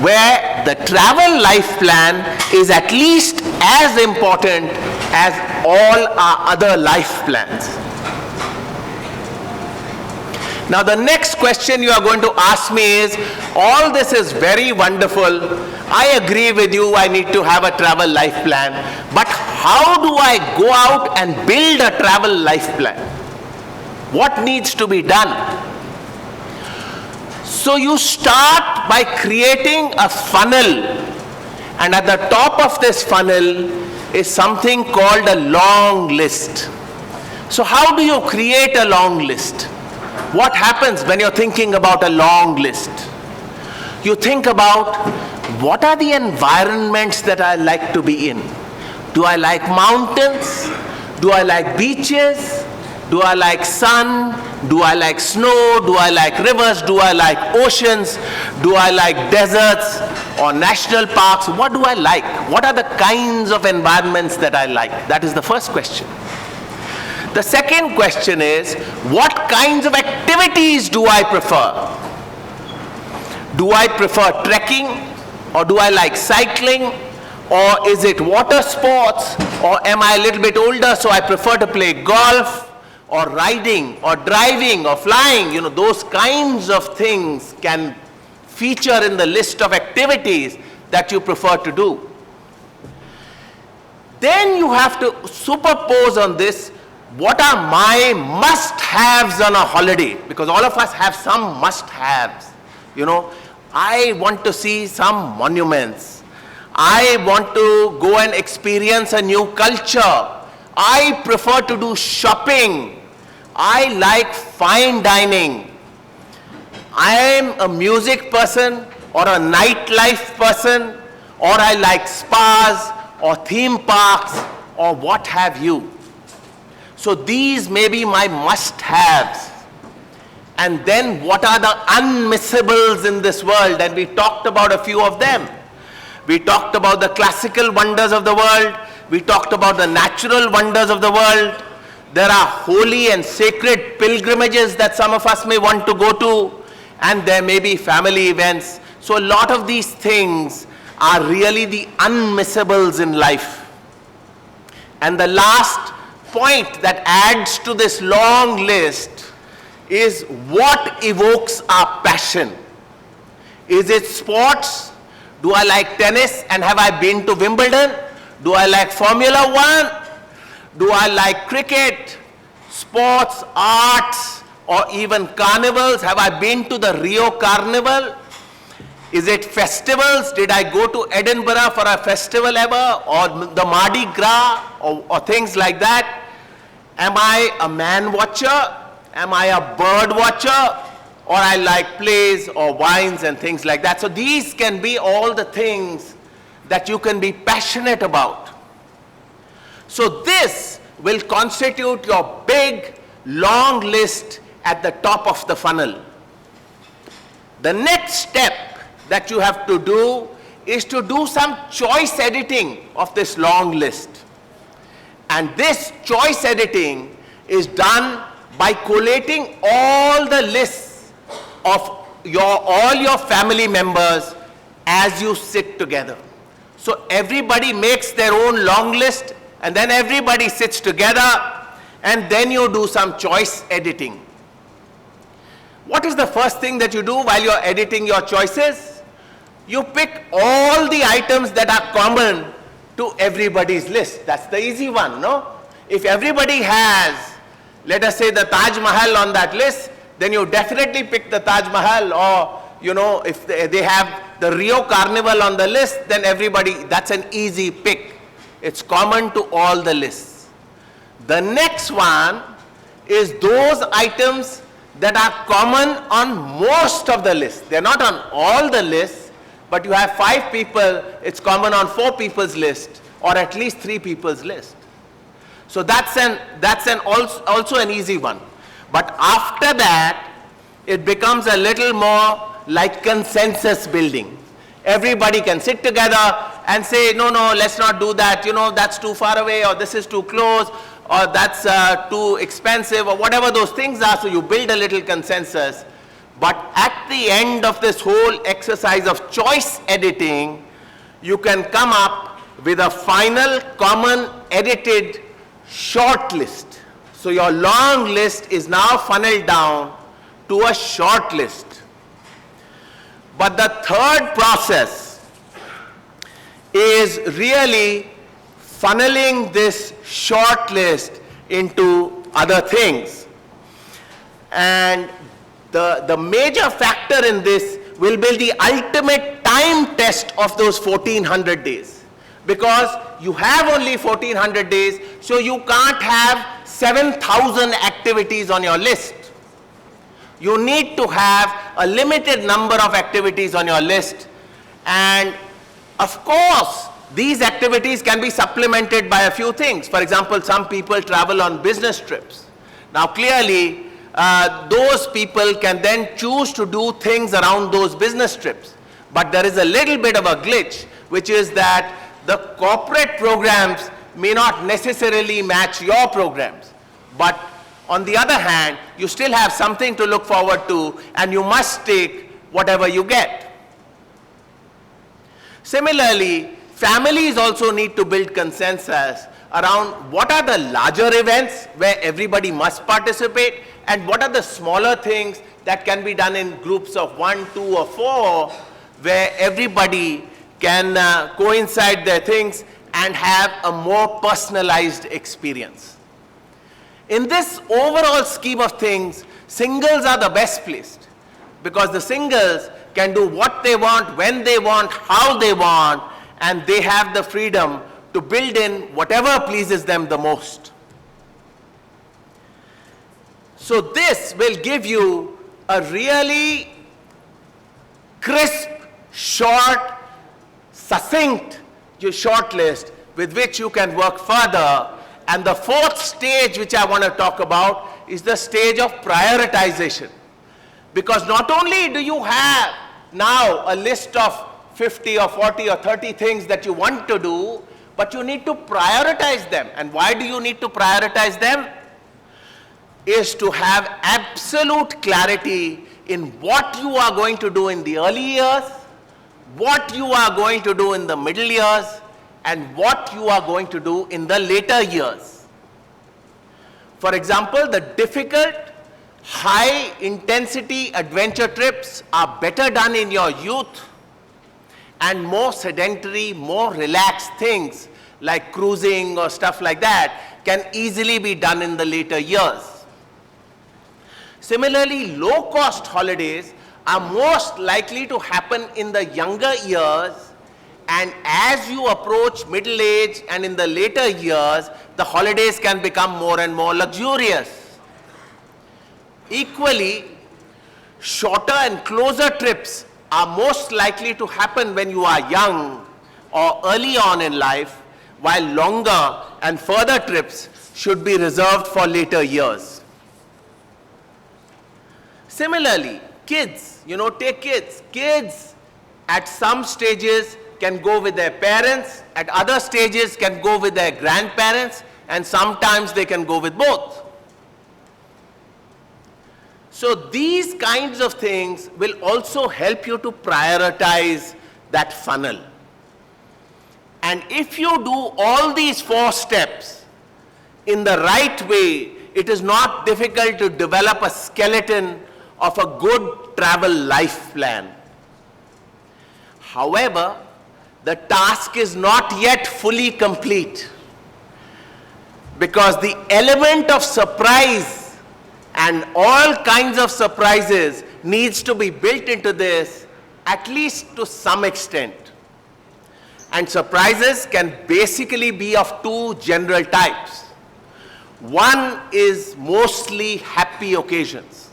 where the travel life plan is at least as important as all our other life plans. Now the next question you are going to ask me is, all this is very wonderful. I agree with you, I need to have a travel life plan. But how do I go out and build a travel life plan? What needs to be done? So you start by creating a funnel, and at the top of this funnel is something called a long list. So how do you create a long list? What happens when you're thinking about a long list? You think about, what are the environments that I like to be in? Do I like mountains? Do I like beaches? Do I like sun? Do I like snow? Do I like rivers? Do I like oceans? Do I like deserts or national parks? What do I like? What are the kinds of environments that I like? That is the first question. The second question is, what kinds of activities do I prefer? Do I prefer trekking, or do I like cycling, or is it water sports, or am I a little bit older so I prefer to play golf, or riding, or driving, or flying? You know, those kinds of things can feature in the list of activities that you prefer to do. Then you have to superpose on this, what are my must-haves on a holiday? Because all of us have some must-haves. You know, I want to see some monuments. I want to go and experience a new culture. I prefer to do shopping. I like fine dining. I am a music person or a nightlife person, or I like spas or theme parks or what have you. So these may be my must-haves. And then what are the unmissables in this world? And we talked about a few of them. We talked about the classical wonders of the world. We talked about the natural wonders of the world. There are holy and sacred pilgrimages that some of us may want to go to. And there may be family events. So a lot of these things are really the unmissables in life. And the last point that adds to this long list is what evokes our passion. Is it sports? Do I like tennis and have I been to Wimbledon? Do I like Formula One? Do I like cricket, sports, arts, or even carnivals? Have I been to the Rio Carnival? Is it festivals? Did I go to Edinburgh for a festival ever? Or the Mardi Gras or things like that? Am I a man watcher? Am I a bird watcher? Or I like plays or wines and things like that. So these can be all the things that you can be passionate about. So this will constitute your big, long list at the top of the funnel. The next step that you have to do is to do some choice editing of this long list. And this choice editing is done by collating all the lists of all your family members as you sit together. So everybody makes their own long list, and then everybody sits together, and then you do some choice editing. What is the first thing that you do while you're editing your choices? You pick all the items that are common to everybody's list. That's the easy one, no? If everybody has, let us say, the Taj Mahal on that list, then you definitely pick the Taj Mahal. Or, you know, if they have the Rio Carnival on the list, then everybody, that's an easy pick. It's common to all the lists. The next one is those items that are common on most of the lists. They're not on all the lists, but you have 5 people, it's common on 4 people's list, or at least 3 people's list. So that's also an easy one. But after that, it becomes a little more like consensus building. Everybody can sit together and say, no, let's not do that. You know, that's too far away, or this is too close, or that's too expensive, or whatever those things are. So you build a little consensus. But at the end of this whole exercise of choice editing, you can come up with a final common edited short list. So your long list is now funneled down to a short list. But the third process is really funneling this short list into other things. And the major factor in this will be the ultimate time test of those 1400 days. Because you have only 1400 days, so you can't have 7,000 activities on your list. You need to have a limited number of activities on your list. And of course, these activities can be supplemented by a few things. For example, some people travel on business trips. Now clearly, those people can then choose to do things around those business trips. But there is a little bit of a glitch, which is that the corporate programs may not necessarily match your programs. But on the other hand, you still have something to look forward to, and you must take whatever you get. Similarly, families also need to build consensus around what are the larger events where everybody must participate, and what are the smaller things that can be done in groups of 1, 2, or 4, where everybody can coincide their things and have a more personalized experience. In this overall scheme of things, singles are the best placed, because the singles can do what they want, when they want, how they want, and they have the freedom to build in whatever pleases them the most. So this will give you a really crisp, short, succinct short list with which you can work further. And the fourth stage which I want to talk about is the stage of prioritization. Because not only do you have now a list of 50 or 40 or 30 things that you want to do, but you need to prioritize them. And why do you need to prioritize them? Is to have absolute clarity in what you are going to do in the early years, what you are going to do in the middle years, and what you are going to do in the later years. For example, the difficult, high-intensity adventure trips are better done in your youth, and more sedentary, more relaxed things like cruising or stuff like that can easily be done in the later years. Similarly, low-cost holidays are most likely to happen in the younger years, and as you approach middle age and in the later years, the holidays can become more and more luxurious. Equally, shorter and closer trips are most likely to happen when you are young or early on in life, while longer and further trips should be reserved for later years. Similarly, kids, take kids. Kids at some stages can go with their parents, at other stages can go with their grandparents, and sometimes they can go with both. So these kinds of things will also help you to prioritize that funnel. And if you do all these 4 steps in the right way, it is not difficult to develop a skeleton of a good travel life plan. However, the task is not yet fully complete, because the element of surprise and all kinds of surprises needs to be built into this, at least to some extent. And surprises can basically be of 2 general types. One is mostly happy occasions.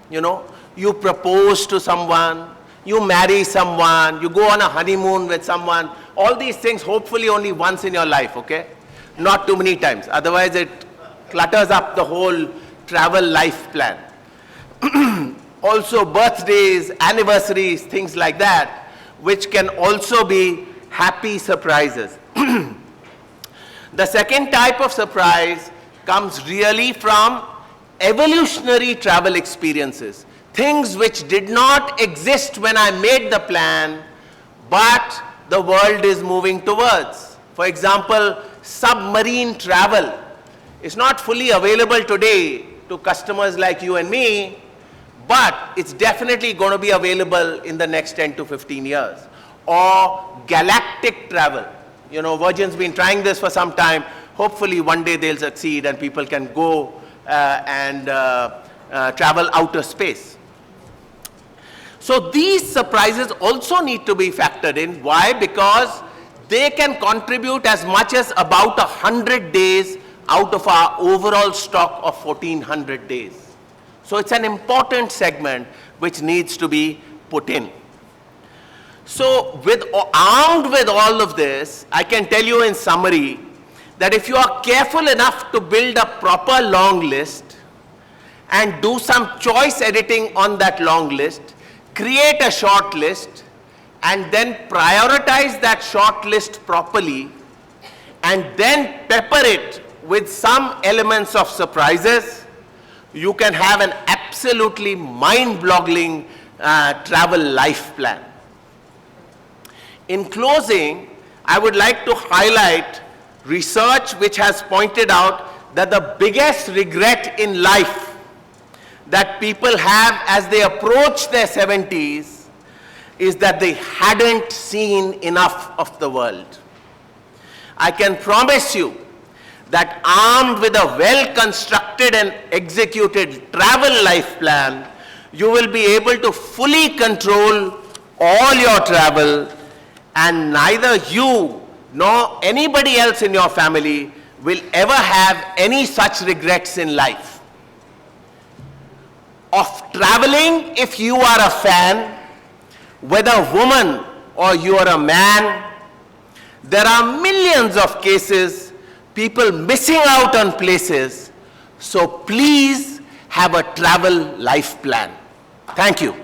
You propose to someone, you marry someone, you go on a honeymoon with someone. All these things hopefully only once in your life, okay? Not too many times. Otherwise it clutters up the whole travel life plan. Also birthdays, anniversaries, things like that, which can also be happy surprises. The second type of surprise comes really from evolutionary travel experiences. things which did not exist when I made the plan, but the world is moving towards. For example, submarine travel is not fully available today to customers like you and me, but it's definitely going to be available in the next 10 to 15 years. Or galactic travel. You know, Virgin's been trying this for some time. Hopefully one day they'll succeed and people can go and travel outer space. So these surprises also need to be factored in. Why? Because they can contribute as much as about 100 days out of our overall stock of 1400 days. So it's an important segment which needs to be put in. So armed with all of this, I can tell you in summary that if you are careful enough to build a proper long list and do some choice editing on that long list, create a short list, and then prioritize that short list properly, and then pepper it with some elements of surprises, you can have an absolutely mind-boggling travel life plan. In closing, I would like to highlight research which has pointed out that the biggest regret in life that people have as they approach their 70s is that they hadn't seen enough of the world. I can promise you that armed with a well-constructed and executed travel life plan, you will be able to fully control all your travel, and neither you nor anybody else in your family will ever have any such regrets in life. Of traveling, if you are a fan, whether a woman or you are a man, there are millions of cases, people missing out on places. So please have a travel life plan. Thank you.